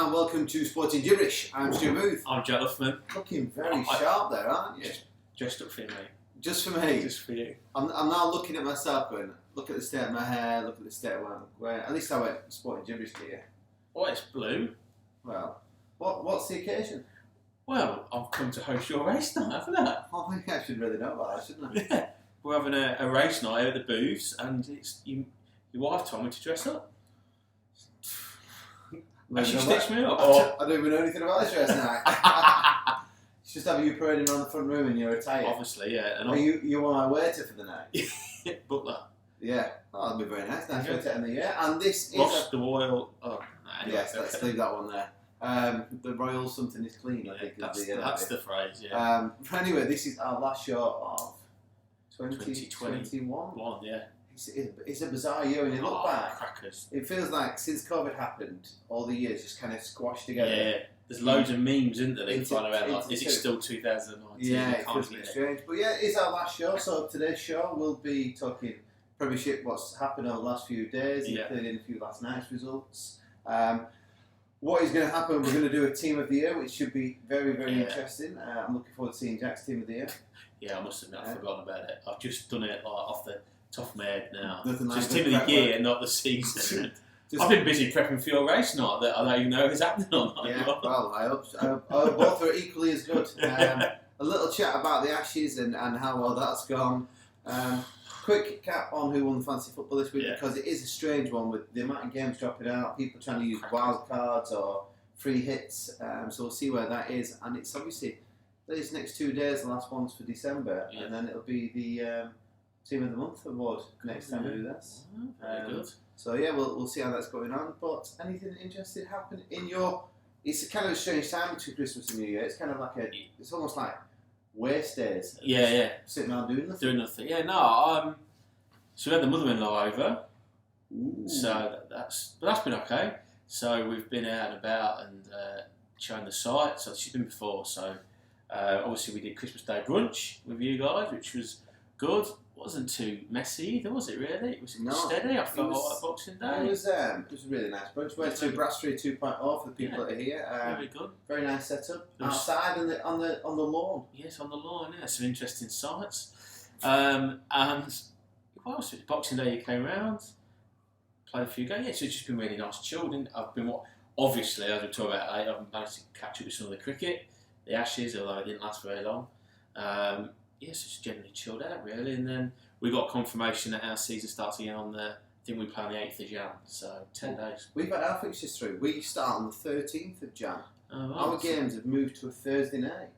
and welcome to Sporting Jibberish. I'm Stu Booth. I'm Joe Luffman. Looking very sharp there, aren't you? Dressed up for you, mate. Just for me? Just for you. I'm now looking at myself going, look at the state of my hair, look at the state of what I'm wearing. At least I went Sporting Jibberish here. Oh, it's blue. Well, what's the occasion? Well, I've come to host your race night, haven't I? Oh, I think I should really know about that, shouldn't I? Yeah. We're having a race night at the booths, and it's your wife told me to dress up. And she stitched me up. I don't even know anything about this dress now. It's just having you parading around the front room in your attire. Obviously, yeah. And are you on our waiter for the night? Butler. Yeah. Oh, that'd be very nice. Nice way to end the year. And this Lost is the Royal. Oh, anyway, yes, let's leave that one there. The Royal something is clean, I think. That's the phrase, yeah. Anyway, this is our last show of 2021. Blonde, yeah. It's a bizarre year, and you look back, crackers. It feels like since COVID happened, all the years just kind of squashed together. Yeah, there's loads of memes, isn't there? They can find around like, is it still 2019? Yeah, it feels a bit strange. But yeah, it's our last show, so today's show we'll be talking Premiership, what's happened over the last few days, including a few last night's results. What is going to happen, we're going to do a Team of the Year, which should be very, very interesting. I'm looking forward to seeing Jack's Team of the Year. Yeah, I must admit, I've forgotten about it. I've just done it off the top of my head now. Nothing like just Team of the Year, not the season. I've been busy prepping for your race night that I don't even know if it's happening or not. Yeah, well, I hope both are equally as good. A little chat about the Ashes and how well that's gone. Quick cap on who won the fantasy football this week, because it is a strange one with the amount of games dropping out, people trying to use wild cards or free hits. So we'll see where that is. And it's obviously these next 2 days, the last one's for December, and then it'll be the Team of the Month award next time we do this. Very good. So yeah, we'll see how that's going on. But anything interesting happen in your? It's a kind of a strange time between Christmas and New Year. It's kind of like it's almost like waste days. Yeah. Sitting around doing nothing. Doing nothing. Yeah, no. So we had the mother-in-law over. Ooh. So that's been okay. So we've been out and about and showing the site. So she's been before. So obviously we did Christmas Day brunch with you guys, which was good. Wasn't too messy either, was it really? It was steady. I felt like Boxing Day. It was a really nice brunch. Went to Brasserie 2.0 for the people that are here. Very good. Very nice setup. Outside and on the lawn. Yes, on the lawn. Yeah, some interesting sights. And what else? Boxing Day you came round, played a few games. Yeah, so it's just been really nice, chilled. And I've been obviously, as we talk about later, I've managed to catch up with some of the cricket, the Ashes, although it didn't last very long. Yes, it's generally chilled out really, and then we got confirmation that our season starts again on I think we play on the 8th of Jan, so 10 days. We've had our fixtures through. We start on the 13th of Jan. Oh, right. Our games have moved to a Thursday night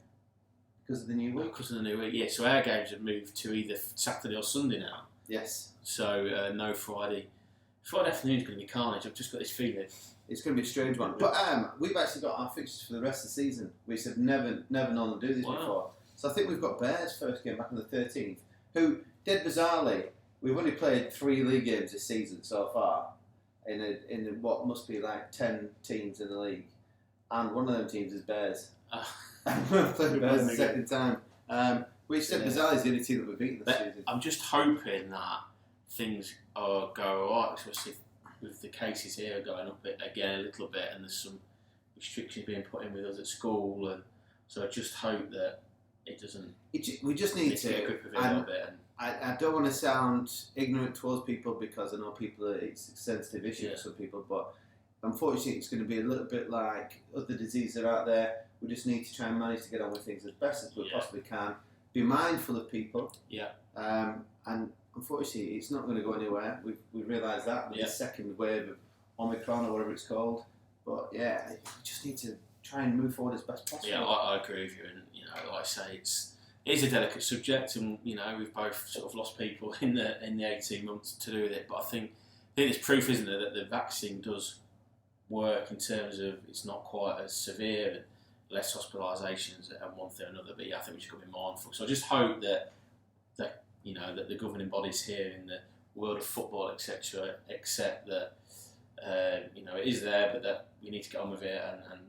because of the new week. Because of the new week, yeah. So our games have moved to either Saturday or Sunday now. Yes. So no Friday. Friday afternoon's going to be carnage. I've just got this feeling. It's going to be a strange one. But we've actually got our fixtures for the rest of the season. We said never known to do this before. So I think we've got Bears first game back on the 13th, who, dead bizarrely, we've only played 3 league games this season so far, in what must be like 10 teams in the league, and one of them teams is Bears. We've played Bears the second time, which dead bizarrely is the only team that we've beaten this season. I'm just hoping that things go alright, especially with the cases here going up again a little bit, and there's some restrictions being put in with us at school, and so I just hope that it doesn't. We just need to get a grip of it a little bit. I don't want to sound ignorant towards people because I know it's a sensitive issue for some people, but unfortunately it's going to be a little bit like other diseases that are out there. We just need to try and manage to get on with things as best as we possibly can. Be mindful of people. Yeah. And unfortunately it's not going to go anywhere. We've realised that with the second wave of Omicron or whatever it's called. But yeah, we just need to try and move forward as best possible. Yeah, I agree with you, and like I say, it is a delicate subject, and we've both sort of lost people in the 18 months to do with it. But I think there's proof, isn't there, that the vaccine does work in terms of it's not quite as severe and less hospitalisations and one thing or another. But yeah, I think we just got to be mindful. So I just hope that the governing bodies here in the world of football, etc., accept that it is there, but that we need to get on with it, and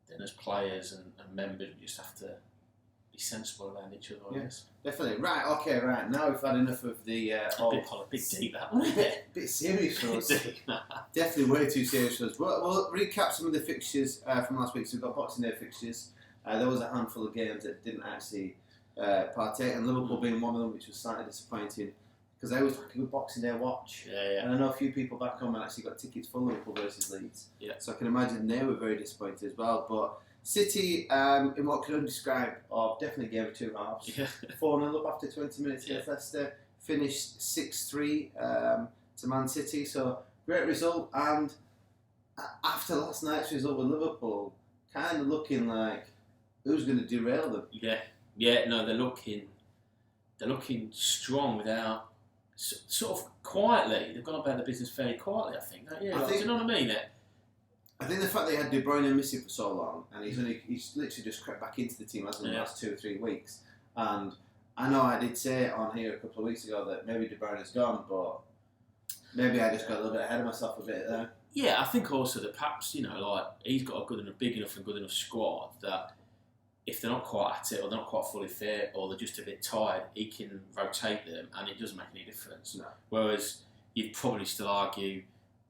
then as players and members, we just have to be sensible around each other. I guess. Definitely. Right. Okay. Right. Now we've had enough of the bit deep that one. bit serious for us. Definitely way too serious for us. We'll recap some of the fixtures from last week. So we've got Boxing Day fixtures. There was a handful of games that didn't actually partake, and Liverpool being one of them, which was slightly disappointing because I was like a good Boxing Day watch. Yeah. And I know a few people back home actually got tickets for Liverpool versus Leeds. Yeah. So I can imagine they were very disappointed as well. But City, in what can only describe, definitely gave it 2 halves. 4-0 up after 20 minutes against Leicester. Finished 6-3 to Man City. So great result. And after last night's result with Liverpool, kind of looking like who's going to derail them? No, they're looking strong without sort of quietly. They've gone about the business fairly quietly, I think. Do you know what I mean? I think the fact they had De Bruyne missing for so long, and he's literally just crept back into the team in the last 2 or 3 weeks. And I know I did say on here a couple of weeks ago that maybe De Bruyne is gone, but maybe I just got a little bit ahead of myself a bit there. Yeah, I think also that perhaps he's got a big enough and good enough squad that if they're not quite at it or they're not quite fully fit or they're just a bit tired, he can rotate them and it doesn't make any difference. No. Whereas you'd probably still argue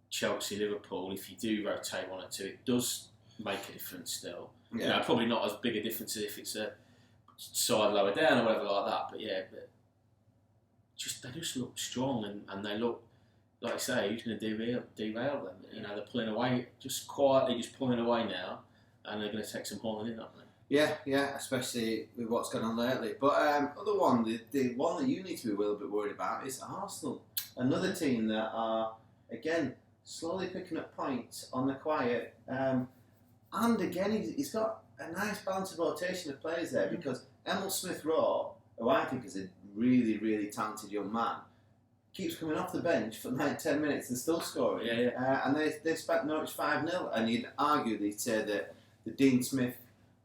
Chelsea, Liverpool, if you do rotate 1 or 2, it does make a difference still. Yeah. Probably not as big a difference as if it's a side lower down or whatever like that. But they just look strong and they look, like I say, who's going to derail them? They're pulling away, just quietly, just pulling away now, and they're going to take some hauling in, aren't they? Yeah, especially with what's going on lately. But other one, the one that you need to be a little bit worried about is Arsenal. Another team that are, again, slowly picking up points on the quiet. And again, he's got a nice balance of rotation of players there because Emil Smith-Rowe, who I think is a really, really talented young man, keeps coming off the bench for like 10 minutes and still scoring. And they spent Norwich 5-0. And you'd argue, they'd say that the Dean Smith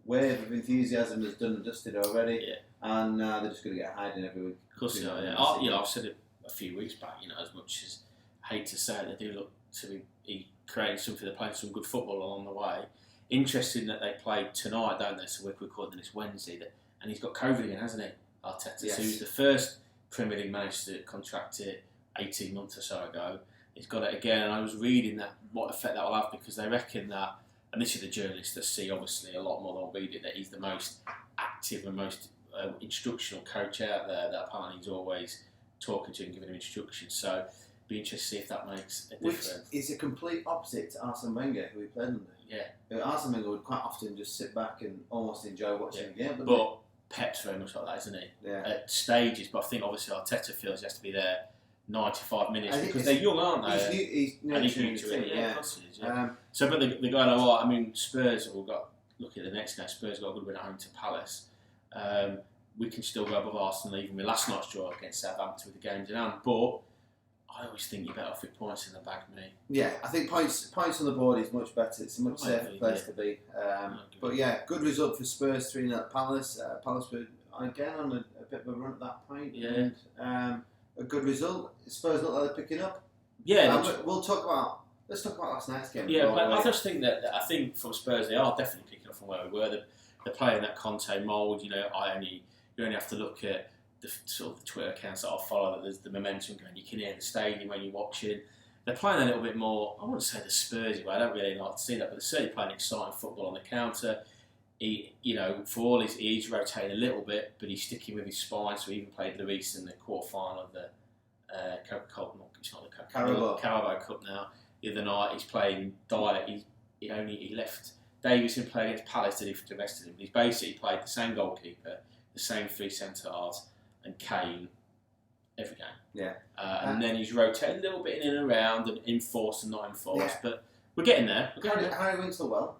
wave of enthusiasm has done and dusted already. And they're just going to get hiding every week. Of course they are, I've said it a few weeks back, as much as I hate to say it, they do look to be creating something, they're playing some good football along the way. Interesting that they played tonight, don't they? So we're recording this Wednesday, and he's got COVID again, hasn't he? Arteta. Yes. So he was the first Premier League manager to contract it 18 months or so ago. He's got it again, and I was reading that what effect that will have because they reckon that, and this is the journalists that see obviously a lot more than read it, that he's the most active and most instructional coach out there, that apparently he's always talking to and giving him instructions. So be interested to see if that makes a difference. Which is a complete opposite to Arsene Wenger, who he played under. Arsene Wenger would quite often just sit back and almost enjoy watching the game. But Pep's very much like that, isn't he? Yeah. At stages, but I think obviously Arteta feels he has to be there 95 minutes because they're young, aren't they? He's new to it. Yeah, of course he is, So, but they're going a lot. I mean, Spurs have got. Look at the next game. Spurs got a good win at home to Palace. We can still go above Arsenal even with last night's draw against Southampton with the games in hand. But I always think you're better off with points in the bag, mate. Yeah, I think points on the board is much better. It's a much safer place to be. But yeah, good result for Spurs 3-0 at Palace. Palace were again on a bit of a run at that point. Yeah. And, a good result. Spurs look like they're picking up. Yeah. Let's talk about last night's game. Yeah, but I just think that I think from Spurs they are definitely picking up from where we were. They're playing that Conte mould. You only have to look at the sort of the Twitter accounts that I follow. That there's the momentum going. You can hear the stadium when you're watching. They're playing a little bit more. I wouldn't say the Spursy way. I don't really like to see that, but they're certainly playing exciting football on the counter. He, for all he's rotating a little bit, but he's sticking with his spine. So he even played Luis in the quarter-final of the Carabao Cup now. The other night he's playing Dyer. He left Davison playing against Palace to the rest of them. He's basically played the same goalkeeper, the same 3 centre halves, and Kane every game. Yeah. And then he's rotating a little bit in and around and enforced and not enforced, but we're getting there. Harry Winksor well.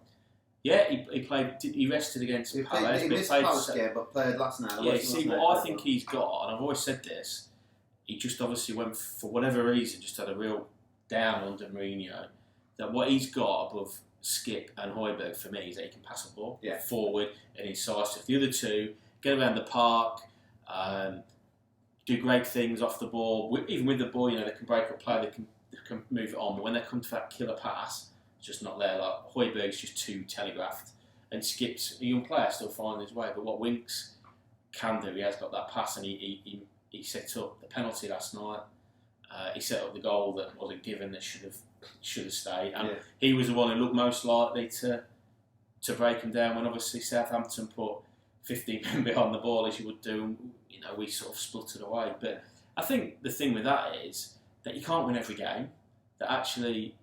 Yeah, he played. He rested against Palace. He missed the Palace game, but played last night. Yeah, see, what I think he's got, and I've always said this, he just obviously went, for whatever reason, just had a real down under Mourinho. That what he's got above Skip and Højbjerg for me is that he can pass the ball forward and incisive. The other two, get around the park, do great things off the ball. Even with the ball, they can break up play, they can move it on. But when they come to that killer pass, it's just not there. Like Højbjerg's just too telegraphed, and Skip's a young player, still finding his way. But what Winks can do. He has got that pass, and he set up the penalty last night. He set up the goal that wasn't given that should have stayed, and he was the one who looked most likely to break him down. When obviously Southampton put 15 men behind the ball as you would do, and, we sort of spluttered away. But I think the thing with that is that you can't win every game. That actually,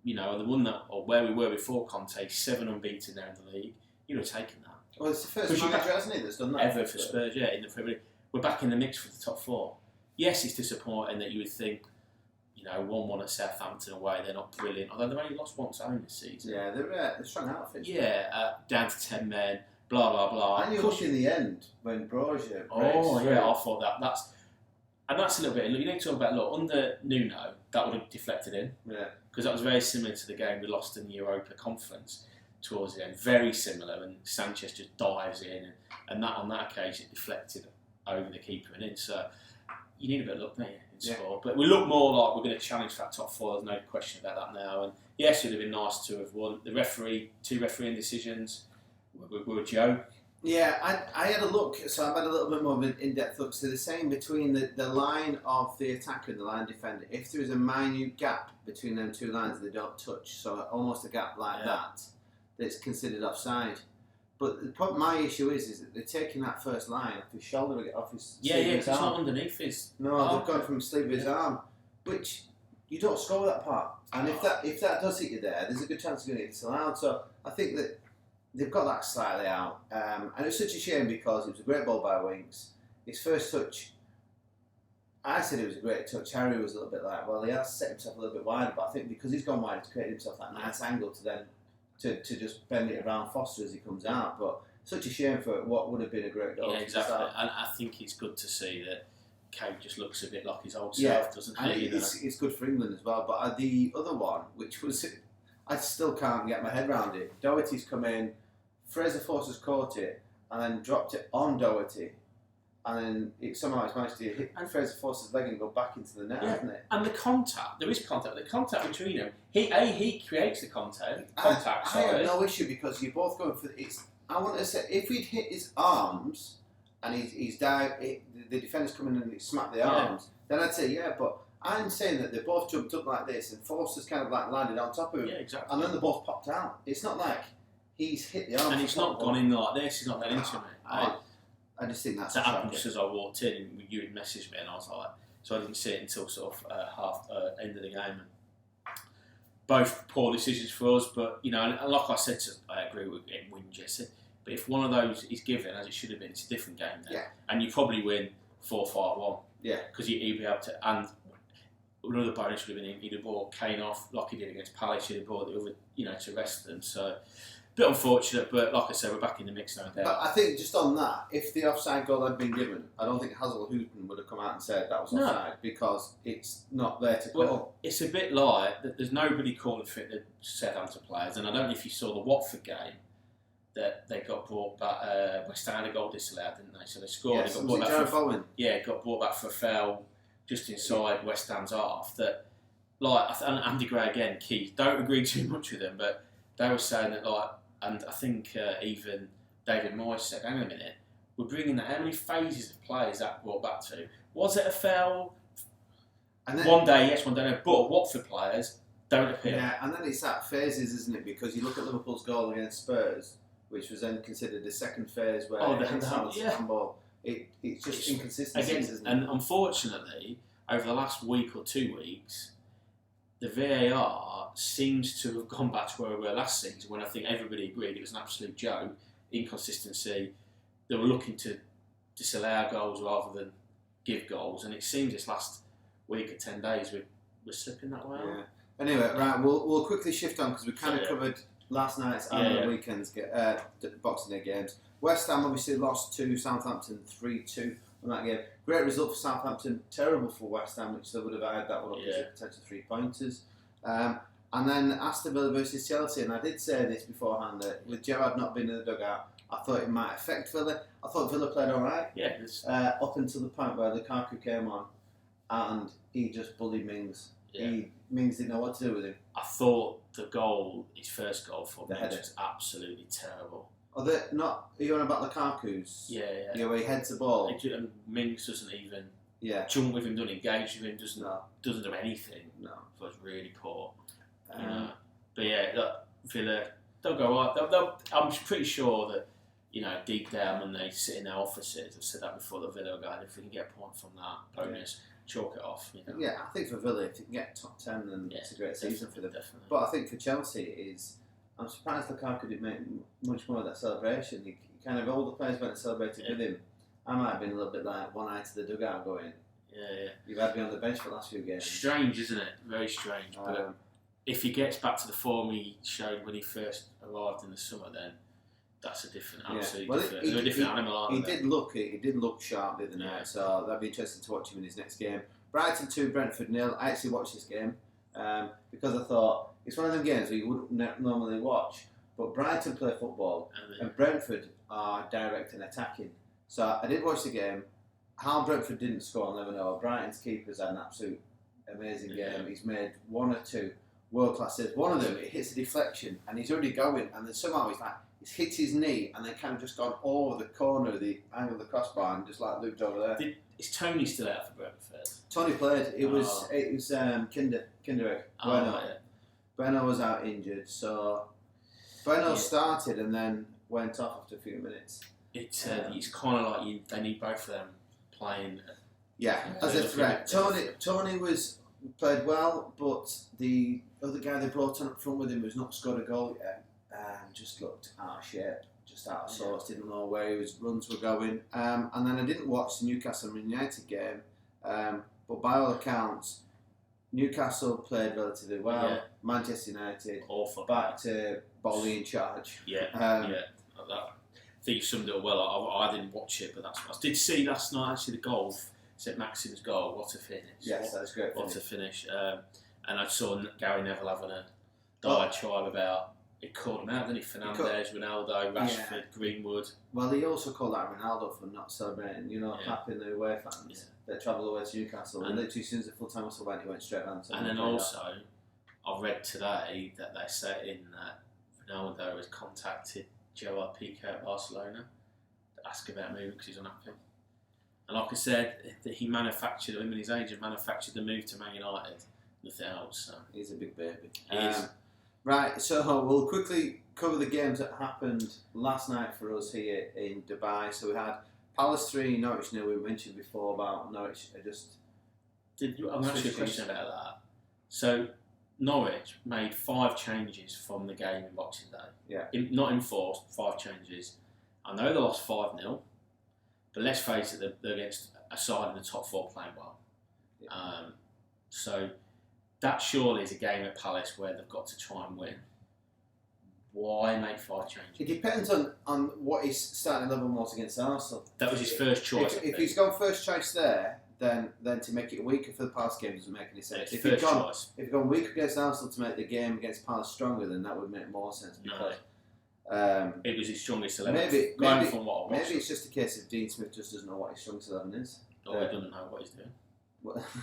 the one that or where we were before Conte, 7 unbeaten now in the league, you'd have taken that. Well, it's the first manager, hasn't it, that's done that ever for Spurs, in the Premier League. We're back in the mix for the top 4. Yes, it's disappointing that you would think, 1-1 at Southampton away, they're not brilliant. Although they've only lost once home this season. Yeah, they're strong outfits. Yeah, down to 10 men, blah, blah, blah. And you look in the end when Brozier I thought that's a little bit. You need to talk about, under Nuno, that would have deflected in. Yeah. Because that was very similar to the game we lost in the Europa Conference towards the end. Very similar, and Sanchez just dives in, and that on that occasion it deflected over the keeper and in. So you need a bit of luck, don't you, in sport? But we look more like we're going to challenge for that top 4. There's no question about that now. And yes, it would have been nice to have won. The 2 refereeing decisions were a joke. Yeah, I had a look, so I've had a little bit more of an in-depth look. So they're saying between the line of the attacker and the line defender, if there is a minute gap between them 2 lines, they don't touch. So almost a gap like that's considered offside. But my issue is that they're taking that first line off his shoulder, off his sleeve of his arm. It's not underneath his. No, they've gone from the sleeve of his arm, which you don't score that part. And if that does hit you there's a good chance you're going to get disallowed. So I think that they've got that slightly out, and it's such a shame because it was a great ball by Winks. His first touch, I said it was a great touch. Harry was a little bit like, well, he has set himself a little bit wider, but I think because he's gone wide, he's created himself that nice angle to then to just bend it around Foster as he comes out. But such a shame for what would have been a great goal. Yeah, exactly. And I think it's good to see that Kane just looks a bit like his old self, doesn't he? It's good for England as well. But the other one, which was, I still can't get my head around it. Doherty's come in, Fraser Forster's caught it, and then dropped it on Doherty. And then somehow it's managed to hit Fraser Forster's leg and go back into the net, hasn't it? And the contact, there is contact. The contact between them, he creates the contact. I have no issue because you're both going for it's. I want to say if he'd hit his arms and he's down, the defender's coming in and he smacked the arms, then I'd say But I'm saying that they both jumped up like this and Forster's kind of like landed on top of him. Yeah, exactly. And then they both popped out. It's not like he's hit the arms. And it's not gone in like this. He's not gone into it. I just think that's that happened just as I walked in and you had messaged me and I was like, so I didn't see it until sort of end of the game. And both poor decisions for us, but and like I said, I agree with getting win, Jesse. But if one of those is given as it should have been, it's a different game now. Yeah. And you probably win 4-5-1. Yeah. Because you'd be able to, and another bonus would have been he'd have brought Kane off like he did against Palace. He'd have brought the other, to rest them. So. Bit unfortunate, but like I said, we're back in the mix now. But I think just on that, if the offside goal had been given, I don't think Hazelhütten would have come out and said that was offside because it's not there to call. Well, it's a bit like that. There's nobody calling for the Southampton players, and I don't know if you saw the Watford game that they got brought back. West Ham had a goal disallowed, didn't they? So they scored. Yes, got brought back got brought back for a foul just inside West Ham's half. That and Andy Gray again, Keith. Don't agree too much with them, but they were saying that and I think even David Moyes said, hang on a minute, we're bringing how many phases of players that brought back to? Was it a foul? And then, one day, yes, one day no. But Watford players don't appear. Yeah, and then it's that phases, isn't it? Because you look at Liverpool's goal against Spurs, which was then considered the second phase where handball. It's just inconsistencies, isn't it? And unfortunately, over the last week or 2 weeks, the VAR seems to have gone back to where we were last season when I think everybody agreed it was an absolute joke, inconsistency. They were looking to disallow goals rather than give goals, and it seems this last week or 10 days we're slipping that way. Yeah. Anyway, right, we'll quickly shift on because we kind of covered last night's and the weekend's Boxing Day games. West Ham obviously lost to Southampton 3-2 on that game. Great result for Southampton, terrible for West Ham, which they would have had that one up as a potential 3 pointers. And then Aston Villa versus Chelsea, and I did say this beforehand that with Gerrard not being in the dugout, I thought it might affect Villa. I thought Villa played alright. Yeah. Up until the point where Lukaku came on and he just bullied Mings. Yeah. Mings didn't know what to do with him. I thought his first goal for Mings was absolutely terrible. Are they not? Are you on about Lukaku's? Yeah. Yeah, where he heads the ball. And Mings doesn't even jump with him, doesn't engage with him, doesn't do anything. No. So it's really poor. But yeah, look, Villa, they'll go right. I'm pretty sure that, deep down when they sit in their offices, I've said that before, that Villa will go, if we can get a point from that bonus, chalk it off. Yeah, I think for Villa, if you can get top 10, then it's a great season for them. Definitely. But I think for Chelsea, I'm surprised Lukaku didn't make much more of that celebration. He kind of, all the players went and celebrated with him. I might have been a little bit like one eye to the dugout going, you've had me on the bench for the last few games. Strange, isn't it? Very strange. But if he gets back to the form he showed when he first arrived in the summer, then that's a different, different animal. He did look sharp the other night, so that'd be interesting to watch him in his next game. Brighton 2, Brentford 0. I actually watched this game because I thought it's one of them games where you wouldn't normally watch, but Brighton play football and Brentford are direct and attacking. So I did watch the game. How Brentford didn't score, I'll never know. Brighton's keeper's had an absolute amazing game. He's made one or two world-class saves. One of them, it hits a deflection and he's already going, and then somehow he's hit his knee and then kind of just gone over the corner of the angle of the crossbar and just looped over there. Is Tony still out for Brentford? Tony played. It was Kindereg. Bueno was out injured, so Bueno started and then went off after a few minutes. It's kind of like they need both of them playing. As a threat. Tony played well, but the other guy they brought on up front with him who's not scored a goal yet, just looked out of shape, just out of sorts, didn't know where his runs were going. And then I didn't watch the Newcastle United game, but by all accounts, Newcastle played relatively well. Manchester United awful. Back to Bolly in charge. I think you summed it up well. I didn't watch it, but I did see last night actually the goal. St. Maxim's goal. What a finish! Yes, that's great. What a finish! And I saw Gary Neville having a diatribe about it. Called him out, didn't he? Fernandes, Ronaldo, Rashford, Greenwood. Well, he also called out Ronaldo for not celebrating. Clapping the away fans that travelled away to Newcastle. And literally, as soon as the full time whistle went, he went straight around. And then also, I read today that they're saying that Ronaldo has contacted Gerard Piqué at Barcelona to ask about moving because he's unhappy. And like I said, he manufactured, him and his agent manufactured the move to Man United, nothing else. So. He's a big baby. He is. Right, so we'll quickly cover the games that happened last night for us here in Dubai. So we had Palace 3, Norwich 0. We mentioned before about Norwich. I'm going to ask you a question about that. So Norwich made 5 changes from the game in Boxing Day. Not enforced, 5 changes. I know they lost 5-0. But let's face it, they're against a side in the top 4 playing well. So that surely is a game at Palace where they've got to try and win. Why make 5 changes? It depends on what his starting 11 was against Arsenal. That was his first choice. If he's gone first choice there, then to make it weaker for the Palace game doesn't make any sense. If he's gone weaker against Arsenal to make the game against Palace stronger, then that would make more sense. Because it was his strongest 11. Maybe it's just a case of Dean Smith just doesn't know what his strongest 11 is. Or he doesn't know what he's doing.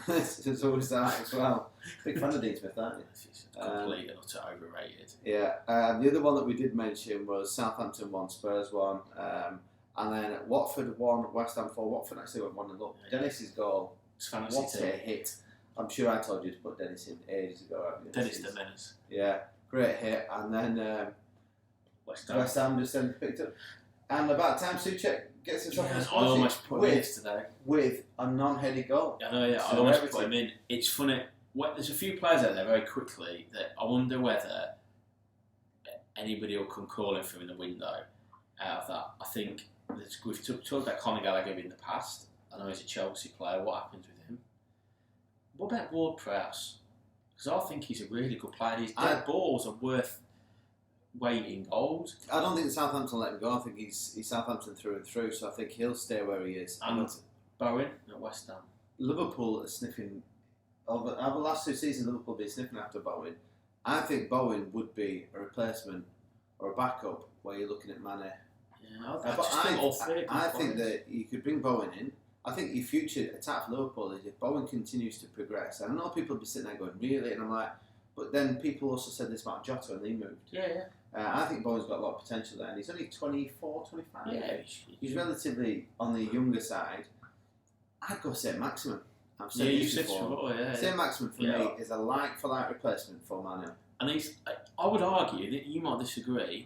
There's always that as well. Big fan of Dean Smith, aren't you? He's completely and utter overrated. The other one that we did mention was Southampton 1, Spurs 1, and then Watford 1, West Ham 4. Watford actually went 1-0. Dennis's goal. What a hit. I'm sure I told you to put Dennis in ages ago. Dennis the Menace. Yeah, great hit. And then West Ham just then picked up. And about time Souček gets us off the spot. I almost put him in today. With a non-headed goal. I know, I almost put him in. It's funny. There's a few players out there very quickly that I wonder whether anybody will come calling for in the window out of that. I think we've talked about Conor Gallagher in the past. I know he's a Chelsea player. What happens with him? What about Ward-Prowse? Because I think he's a really good player. His dead balls are worth weight in gold. I don't think Southampton let him go. I think he's Southampton through and through, so I think he'll stay where he is. And Bowen at West Ham. Liverpool are sniffing over the last 2 seasons. Liverpool have been sniffing after Bowen. I think Bowen would be a replacement or a backup where you're looking at Mane. I think that you could bring Bowen in. I think your future attack for Liverpool is if Bowen continues to progress. And I know people will be sitting there going, really? And I'm like, but then people also said this about Jota and he moved. I think Bowen's got a lot of potential there, and he's only 24, 25. Yeah, he's relatively on the younger side. I'd go St. Maximin. I've said you this said before. before, yeah. St. Maximin for me is a like-for-like replacement for Manu. And I would argue that you might disagree.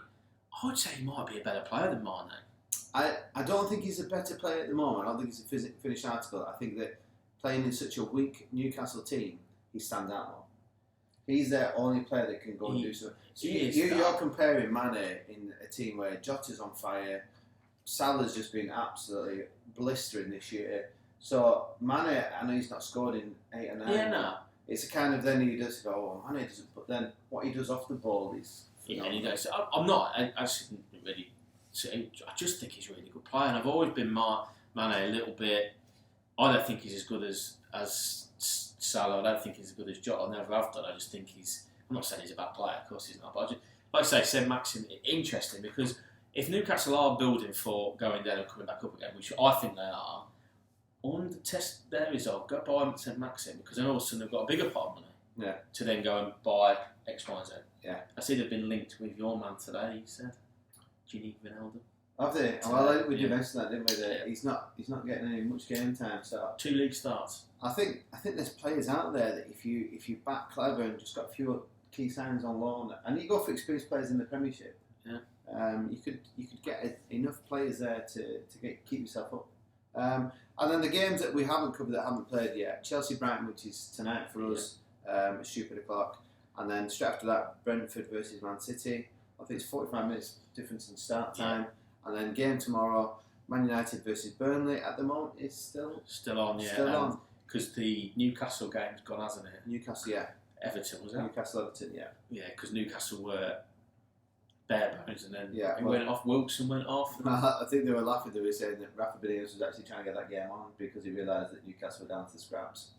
I would say he might be a better player than Mane. I don't think he's a better player at the moment. I don't think he's a finished article. I think that playing in such a weak Newcastle team, he stands out more. He's their only player that can go and do something. So you're comparing Mane in a team where Jota's on fire, Salah's just been absolutely blistering this year. So Mane, I know he's not scored in 8 or 9. Yeah, no. It's a kind of then he does go, oh, Mane doesn't. But then what he does off the ball is phenomenal. Yeah, he does. I'm not. I shouldn't really. I just think he's a really good player, and I've always been Mane a little bit. I don't think he's as good as Salah. I don't think he's as good as Jota. I never have done. I just think he's. I'm not saying he's a bad player. Of course he's not. But like I say, St. Maximin, interesting because if Newcastle are building for going down and coming back up again, which I think they are, on the test their resolve, go buy them at St. Maximin because then all of a sudden they've got a bigger pot of money to then go and buy X, Y, and Z. Yeah. I see they've been linked with your man today. He said, Gini Wijnaldum. Have they? Well, we did mention that, didn't we? That he's not getting any much game time. So 2 league starts. I think there's players out there that if you back clever and just got a few key signs on loan, and you go for experienced players in the Premiership, you could get enough players there to keep yourself up. And then the games that we haven't covered that haven't played yet, Chelsea Brighton, which is tonight for us, at stupid o'clock, and then straight after that Brentford versus Man City. I think it's 45 minutes difference in start time. And then game tomorrow, Man United versus Burnley. At the moment, it's still on. Yeah, still on because the Newcastle game's gone, hasn't it? Newcastle, yeah. Everton was it? Newcastle, Everton, yeah. Yeah, because Newcastle were bare bones, and then it went off. Wilson went off. I think they were laughing. They were saying that Rafa Benitez was actually trying to get that game on because he realised that Newcastle were down to the scraps.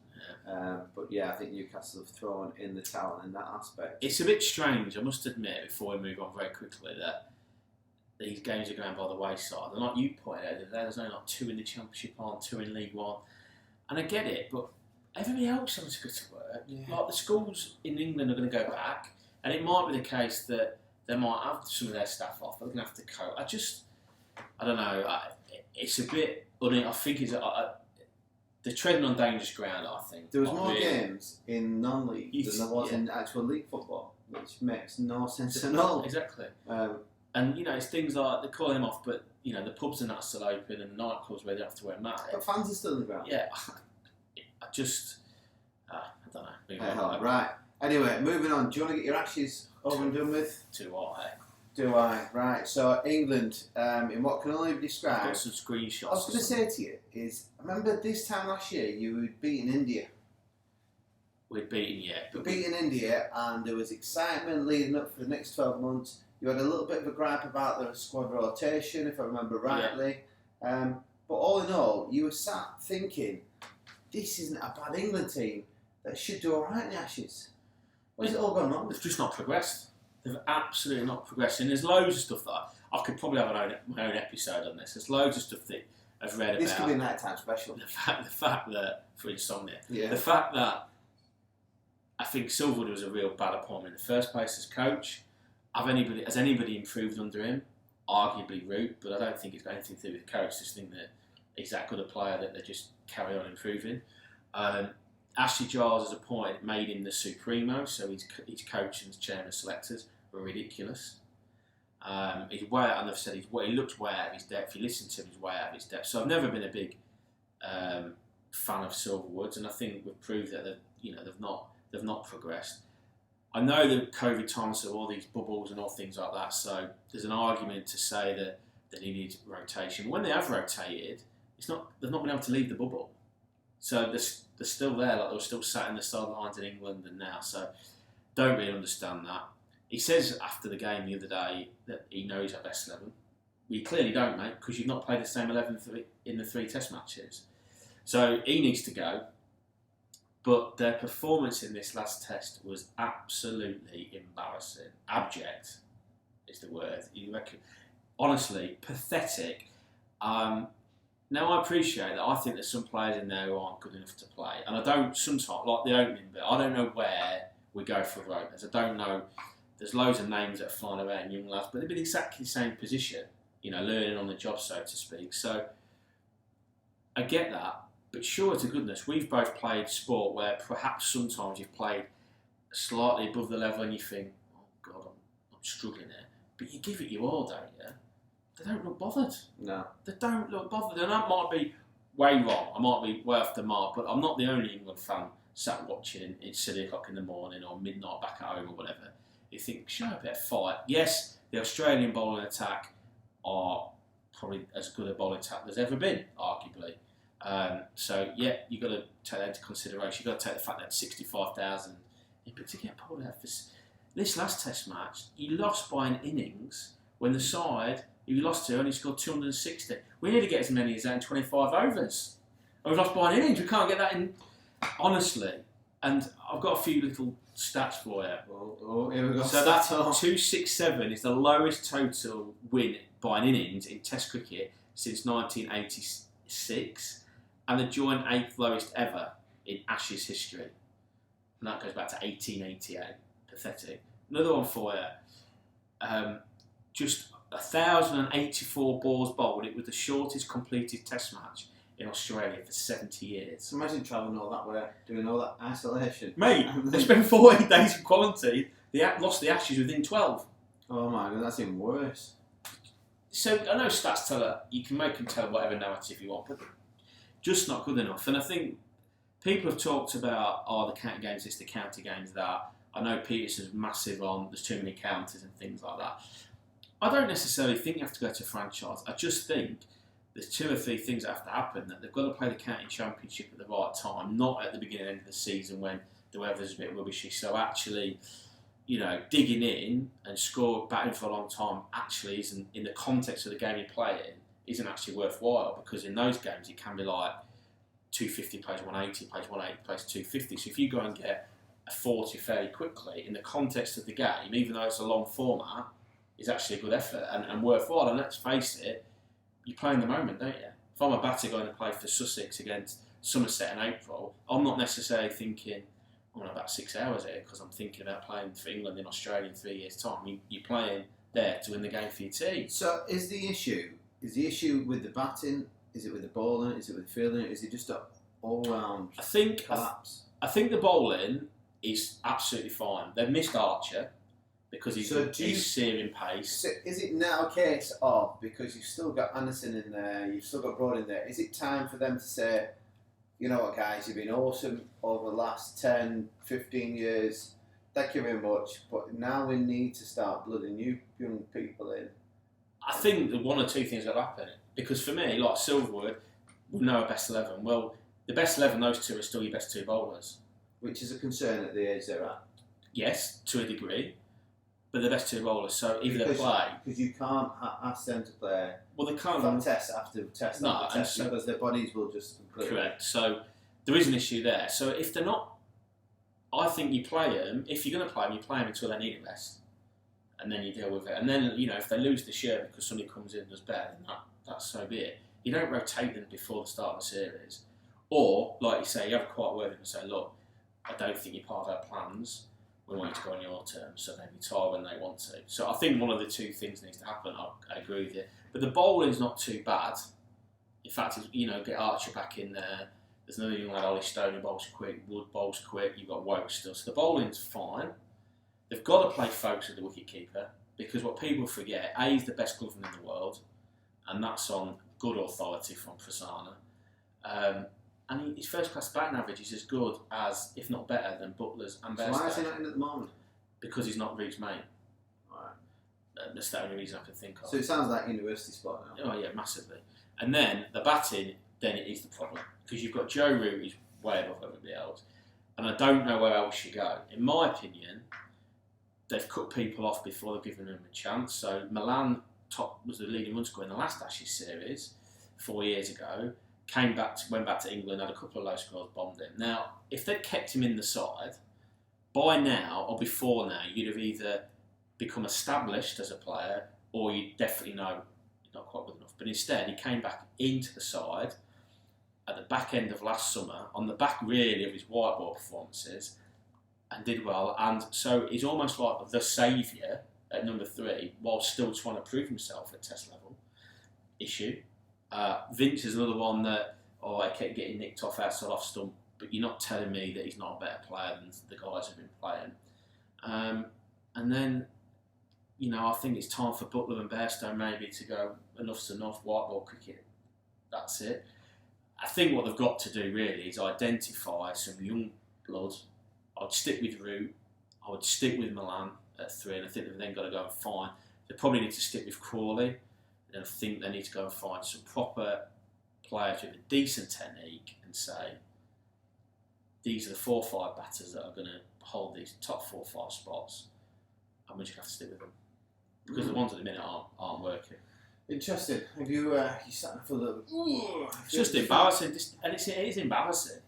Yeah. But yeah, I think Newcastle have thrown in the towel in that aspect. It's a bit strange, I must admit, before we move on very quickly, that these games are going by the wayside. And like you pointed out, there's only like 2 in the Championship on, 2 in League One. And I get it, but everybody else wants to go to work. Yeah. Like the schools in England are going to go back, and it might be the case that they might have some of their staff off, but they're going to have to cope. I don't know. It's a bit. I think they're treading on dangerous ground. I think there was more games in non-league than there was in actual league football, which makes no sense at all. Exactly. And it's things like they call him off, but the pubs are not still open and the nightclubs where they have to wear masks. But fans are still in the ground. Yeah, I don't know. Right. Anyway, moving on. Do you want to get your Ashes over and done with? Do I? Right. So England, in what can only be described. I've got some screenshots. I was going to say to you is, remember this time last year you had beaten India. We'd beaten, India, and there was excitement leading up for the next 12 months. You had a little bit of a gripe about the squad rotation, if I remember rightly. Yeah. But all in all, you were sat thinking, this isn't a bad England team. They should do all right in the Ashes. Where's it all gone wrong? They've just not progressed. They've absolutely not progressed. And there's loads of stuff that I could probably have my own episode on this. There's loads of stuff that I've read about. This could be a nighttime special. The fact that, for insomnia, the fact that I think Silverwood was a real bad appointment in the first place as coach. Has anybody improved under him? Arguably Root, but I don't think it's got anything to do with the coach. I just think that he's that good a player that they just carry on improving. Ashley Giles, as a point, made him the Supremo, so his coach and chairman selectors were ridiculous. He's way out, and I've said he looks way out of his depth. If you listen to him, he's way out of his depth. So I've never been a big fan of Silverwoods, and I think we've proved that they've not progressed. I know that COVID times have all these bubbles and all things like that, so there's an argument to say that he needs rotation. When they have rotated, they've not been able to leave the bubble. So they're still there, like they were still sat in the sidelines in England and now. So don't really understand that. He says after the game the other day that he knows our best 11. We clearly don't, mate, because you've not played the same 11 in the 3 test matches. So he needs to go. But their performance in this last test was absolutely embarrassing. Abject is the word. You reckon? Honestly, pathetic. Now I appreciate that. I think there's some players in there who aren't good enough to play, and I don't. Sometimes, like the opening bit, I don't know where we go for openers. I don't know there's loads of names that are flying around, young lads, but they've been exactly the same position, learning on the job, so to speak. So I get that, but sure to goodness, we've both played sport where perhaps sometimes you've played slightly above the level and you think, oh God, I'm struggling here. But you give it your all, don't you? They don't look bothered. No. They don't look bothered. And that might be way wrong. I might be way off the mark, but I'm not the only England fan sat watching at 7 o'clock in the morning or midnight back at home or whatever. You think, show a bit of fight. Yes, the Australian bowling attack are probably as good a bowling attack there's ever been, arguably. So, yeah, you've got to take that into consideration. You've got to take the fact that 65,000, but to get pulled out for this last Test match, you lost by an innings when the side you lost to only scored 260. We need to get as many as that in 25 overs. And we've lost by an innings. We can't get that in, honestly. And I've got a few little stats for you. Oh, here we go. So that's 267 is the lowest total win by an innings in Test cricket since 1986, and the joint 8th lowest ever in Ashes history. And that goes back to 1888. Pathetic. Another one for you. Just 1,084 balls bowled. It was the shortest completed Test match in Australia for 70 years. Imagine travelling all that way, doing all that isolation. Mate, they spent 14 days in quarantine. They lost the Ashes within 12. Oh my God, that's even worse. So I know stats tell her you can make them tell whatever narrative you want, but just not good enough. And I think people have talked about, the county games this, the county games that. I know Peterson's massive on there's too many counters and things like that. I don't necessarily think you have to go to franchise. I just think there's 2 or 3 things that have to happen. That they've got to play the county championship at the right time, not at the beginning and end of the season when the weather's a bit rubbishy. So actually, digging in and batting for a long time actually isn't, in the context of the game you're playing, isn't actually worthwhile, because in those games it can be like 250 plays 180, plays 180, plays 250. So if you go and get a 40 fairly quickly, in the context of the game, even though it's a long format, is actually a good effort and worthwhile. And let's face it, you play in the moment, don't you? If I'm a batter going to play for Sussex against Somerset in April, I'm not necessarily thinking, I'm going to have about 6 hours here because I'm thinking about playing for England in Australia in 3 years' time. You're playing there to win the game for your team. So is the issue with the batting? Is it with the bowling? Is it with the fielding? Is it just an all-round collapse? I think the bowling is absolutely fine. They've missed Archer because he's searing pace. So is it now a case of, because you've still got Anderson in there, you've still got Broad in there, is it time for them to say, you know what guys, you've been awesome over the last 10, 15 years, thank you very much, but now we need to start blooding you young people in? I think that 1 or 2 things will happen. Because for me, like Silverwood, we know a best 11. Well, the best 11, those 2 are still your best 2 bowlers. Which is a concern at the age they're at. Yes, to a degree. But they're best 2 bowlers, so either they play... Because you can't ask them to play... Well, they can't... Test after test after test, because their bodies will just completely... Correct. So there is an issue there. So if they're not... I think you play them, if you're going to play them, you play them until they need a rest. And then you deal with it. And then, if they lose the shirt because somebody comes in and does better, then that's so be it. You don't rotate them before the start of the series. Or, like you say, you have a quiet word and say, look, I don't think you're part of our plans. We want you to go on your terms, so they retire when they want to. So I think one of the 2 things needs to happen. I agree with you. But the bowling's not too bad. In fact, get Archer back in there. There's another young lad, Ollie Stone, who bowls quick. Wood bowls quick. You've got Woke still. So the bowling's fine. They've got to play folks with the wicket-keeper, because what people forget, A, he's the best gloveman in the world, and that's on good authority from Prasanna. And his first-class batting average is as good as, if not better, than Butler's and Bairstow. So why is he not in at the moment? Because he's not Reed's mate. Right. That's the only reason I can think of. So it sounds like university spot now. Oh yeah, massively. And then the batting, then it is the problem. Because you've got Joe Root, who's way above everybody else. And I don't know where else you go. In my opinion, they've cut people off before they've given them a chance. So Milan was the leading run scorer in the last Ashes series 4 years ago. Went back to England, had a couple of low scores, bombed him. Now, if they'd kept him in the side, by now or before now, you'd have either become established as a player, or you'd definitely know he's not quite good enough. But instead, he came back into the side at the back end of last summer, on the back really of his white ball performances, and did well. And so he's almost like the saviour at number 3, while still trying to prove himself at Test level. Issue. Vince is another one that I kept getting nicked off outside off stump, but you're not telling me that he's not a better player than the guys who've been playing. And then, I think it's time for Butler and Bairstow maybe to go enough's enough, white ball cricket. That's it. I think what they've got to do really is identify some young blood. I'd stick with Root. I would stick with Milan at 3, and I think they've then got to go and find. They probably need to stick with Crawley, and I think they need to go and find some proper players with a decent technique and say, these are the 4 or 5 batters that are going to hold these top 4 or 5 spots, and we just have to stick with them because the ones at the minute aren't working. Interesting. Have you sat for the? It's just embarrassing, and it is embarrassing.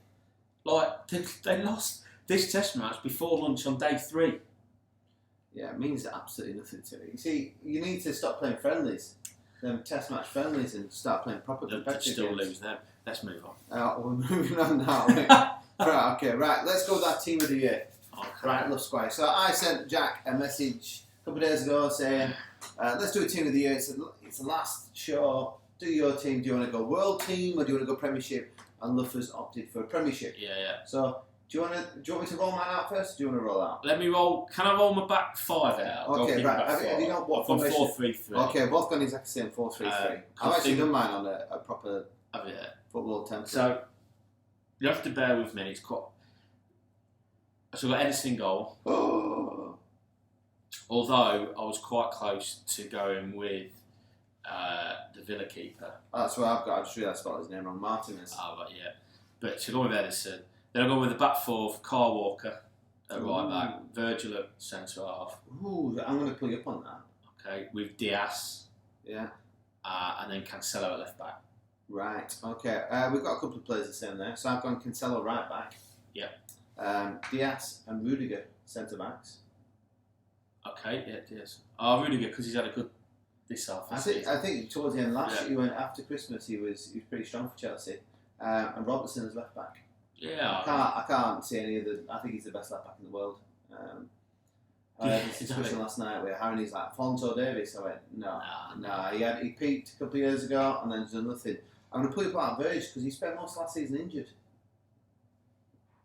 Like they lost this Test match before lunch on day 3. Yeah, it means absolutely nothing to me. You see, you need to stop playing friendlies, them Test match friendlies, and start playing proper competitive games. Still lose them. Let's move on. We're moving on now. Right, okay, right. Let's go with that team of the year. Okay. Right, Love Squire. So I sent Jack a message a couple of days ago saying, let's do a team of the year. It's the last show. Do your team. Do you want to go World Team or do you want to go Premiership? And Luff has opted for Premiership. Yeah. So do you want me to roll mine out first? Or do you want to roll out? Let me roll. Can I roll my back 5 out? Okay, right. Have you got what formation? 4-3-3. Okay, both gone exactly the same 4-3-3. I've actually done mine on a proper football template. So you have to bear with me. It's quite. So I've got Edison in goal. Although I was quite close to going with the Villa keeper. That's what I've got. I just realised I spelled his name wrong. Martinez. But yeah. But to go with Edison. Then I'll go with the back 4 for Carl Walker at right back, Virgil at centre half. Ooh, I'm going to pull you up on that. Okay, with Diaz. Yeah. And then Cancelo at left back. Right, okay. We've got a couple of players the same there. So I've gone Cancelo right back. Yeah. Diaz and Rudiger centre backs. Okay, yeah, Diaz. Rudiger, because he's had a good this half. I think towards the end last year, he went after Christmas, he was pretty strong for Chelsea. And Robertson is left back. Yeah. I can't see any of the. I think he's the best left back in the world. I had this discussion last night where Harry's like Alphonso Davies. I went, no. He peaked a couple of years ago and then he's done nothing. I'm going to put you out Virgil because he spent most of last season injured.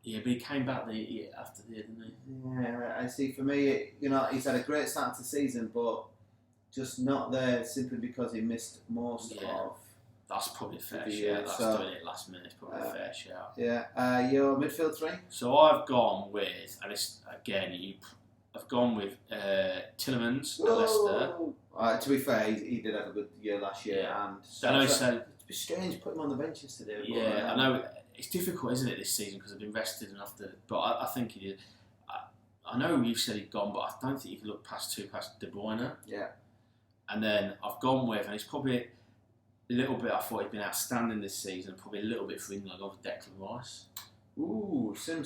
Yeah, but he came back after the year, didn't he? Yeah, I see. For me, he's had a great start to the season, but just not there simply because he missed most of. That's probably a fair shout. That's doing it last minute. It's probably a fair shout. Yeah. Your midfield 3? So I've gone with, and it's again, I've gone with Tillemans at Leicester. To be fair, he did have a good year last year, and I know so. It's strange putting him on the benches today. Yeah, I know it's difficult, isn't it, this season because I've been rested enough to. But I think he did. I know you said he'd gone, but I don't think you can look past De Bruyne. Yeah. And then I've gone with, and it's probably a little bit. I thought he'd been outstanding this season. Probably a little bit for England. I've gone with Declan Rice. Ooh, same.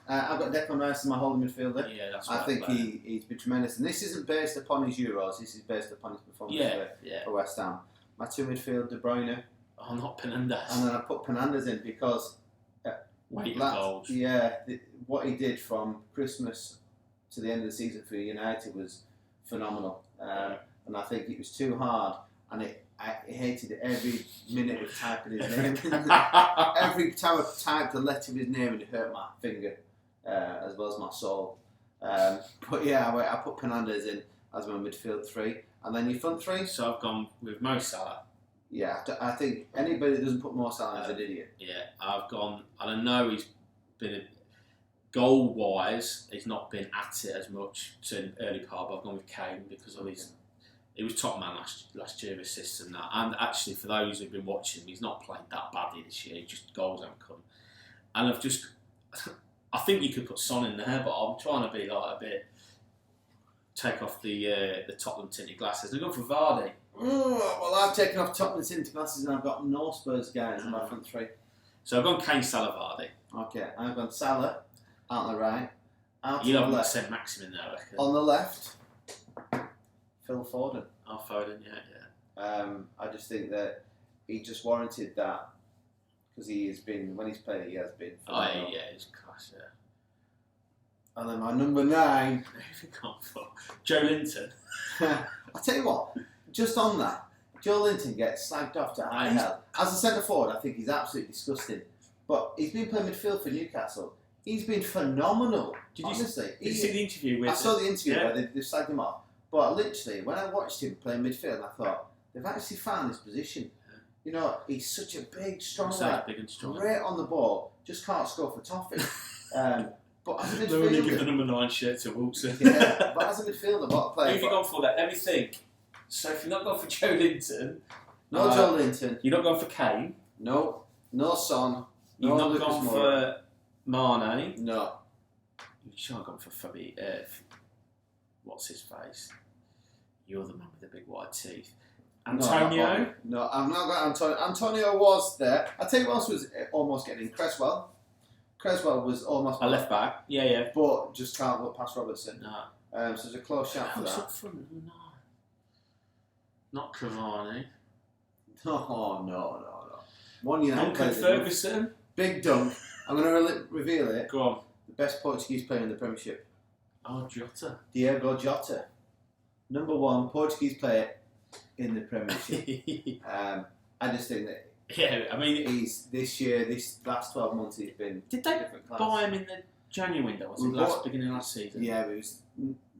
I've got Declan Rice as my holding midfielder. Yeah, that's I think he's been tremendous. And this isn't based upon his Euros. This is based upon his performance for West Ham. My 2 midfield, De Bruyne. Oh, not Penandas. And then I put Penandas in because what he did from Christmas to the end of the season for United was phenomenal. And I think it was too hard. And I hated every minute of typing his name. Every time I typed a letter of his name, and it hurt my finger as well as my soul. But yeah, I put Penandas in as my midfield 3. And then your front 3? So I've gone with Mo Salah. Yeah, I think anybody that doesn't put Mo Salah is an idiot. Yeah, I've gone, and I know he's been, goal-wise, he's not been at it as much to an early part, but I've gone with Kane because of his. He was top man last year, assists and that. And actually, for those who've been watching, he's not played that badly this year. Just goals haven't come. And I think you could put Son in there, but I'm trying to be like a bit. Take off the Tottenham tinted glasses. I've gone for Vardy. Well, I've taken off Tottenham tinted glasses and I've got no Spurs guys in my front 3. So I've gone Kane, Salah, Vardy. Okay, I've gone Salah out on the right. You haven't said Maxim in there, I reckon. On the left, Phil Foden. Oh, Foden, yeah. I just think that he just warranted that because he has been, when he's played, he has been phenomenal. Yeah, he's class, yeah. And then my number 9. Who have you gone for? Joe Linton. I'll tell you what, just on that, Joe Linton gets slagged off to high hell. As a centre forward, I think he's absolutely disgusting. But he's been playing midfield for Newcastle. He's been phenomenal. Honestly. Did you see the interview with I saw the interview where they slagged him off. But literally, when I watched him play midfield, I thought, they've actually found his position. You know, he's such a big, strong lad. Big and strong. Great on the ball, just can't score for toffee. But as a midfielder... They're only give the number 9 shirt to Wilson. Yeah, but as a midfielder, what a player... Who have you gone for that? Let me think. So if you're not going for Joe Linton... No Joe Linton. You're not going for Kane? No. No Son. No You've not Lucas gone Moura. for Mane? No. You've not gone for Fabi... what's his face? You're the man with the big white teeth. Antonio? No, I'm not got Antonio. Antonio was there. I tell you what else was almost getting in. Cresswell. Cresswell was almost... A left back. Yeah. But just can't look past Robertson. No. So it's a close shout for that. Up front? No. Not Cavani. No. One United Duncan Ferguson. Big dunk. I'm going to reveal it. Go on. The best Portuguese player in the Premiership. Oh, Jota. Diego Jota. Number 1 Portuguese player in the Premiership. I just think that... Yeah, I mean... He's this year, this last 12 months, he's been... Did they different class. buy him in the January window? Was it beginning of last season? Yeah, but it was...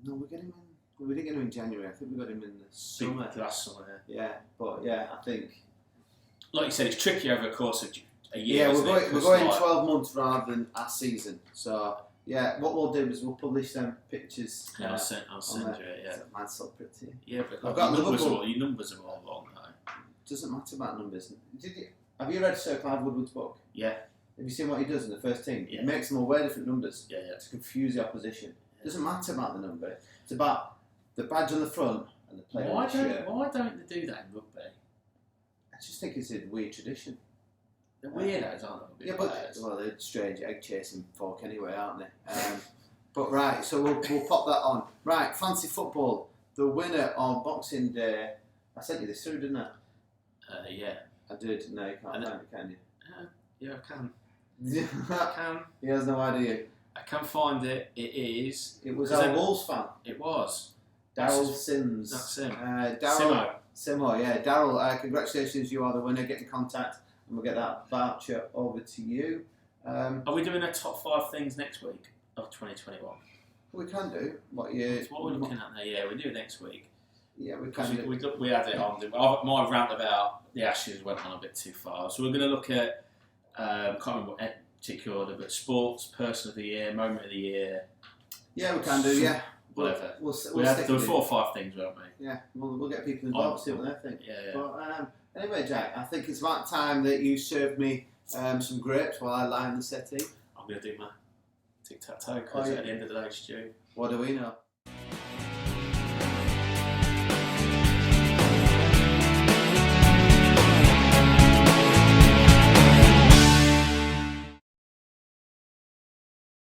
No, we didn't get him in January. I think we got him in the summer. Last summer, yeah. But yeah, I think... Like you said, it's tricky over the course of a year. Yeah, we're going 12 months rather than a season. So, yeah, what we'll do is we'll publish them pictures. Yeah, I'll send you it, yeah. Mine's so pretty. Yeah, but I've got your numbers are all long, though. Doesn't matter about numbers. Have you read Sir Clive Woodward's book? Yeah. Have you seen what he does in the first team? Yeah. He makes them all wear different numbers to confuse the opposition. It doesn't matter about the number. It's about the badge on the front and the player on the shirt. Why don't they do that in rugby? I just think it's a weird tradition. They're weirdos, aren't they? Yeah, but they're strange egg chasing folk anyway, aren't they? But right, so we'll pop that on. Right, fancy football. The winner on Boxing Day. I sent you this through, didn't I? Yeah. I did. No, you can't find it, can you? Yeah, I can. I can. He has no idea. I can find it. It is. It was our Wolves fan. It was. Daryl Sims. That's him. Simo, yeah. Daryl, congratulations, you are the winner. Get in contact and we'll get that voucher over to you. Are we doing a top 5 things next week of 2021? We can do. What we're looking at there, yeah, we do it next week. Yeah, we can do. We had it on. My rant about the Ashes went on a bit too far. So we're going to look at, can't remember what particular order, but sports, person of the year, moment of the year. Yeah, we can do, yeah. Whatever. We'll had 4 or 5 things, won't we? Yeah, we'll get people involved, see what they think. Yeah. But anyway, Jack, I think it's about time that you served me some grapes while I lie in the settee. I'm going to do my tic-tac-toe because at the end of the day, Stu. What do we know?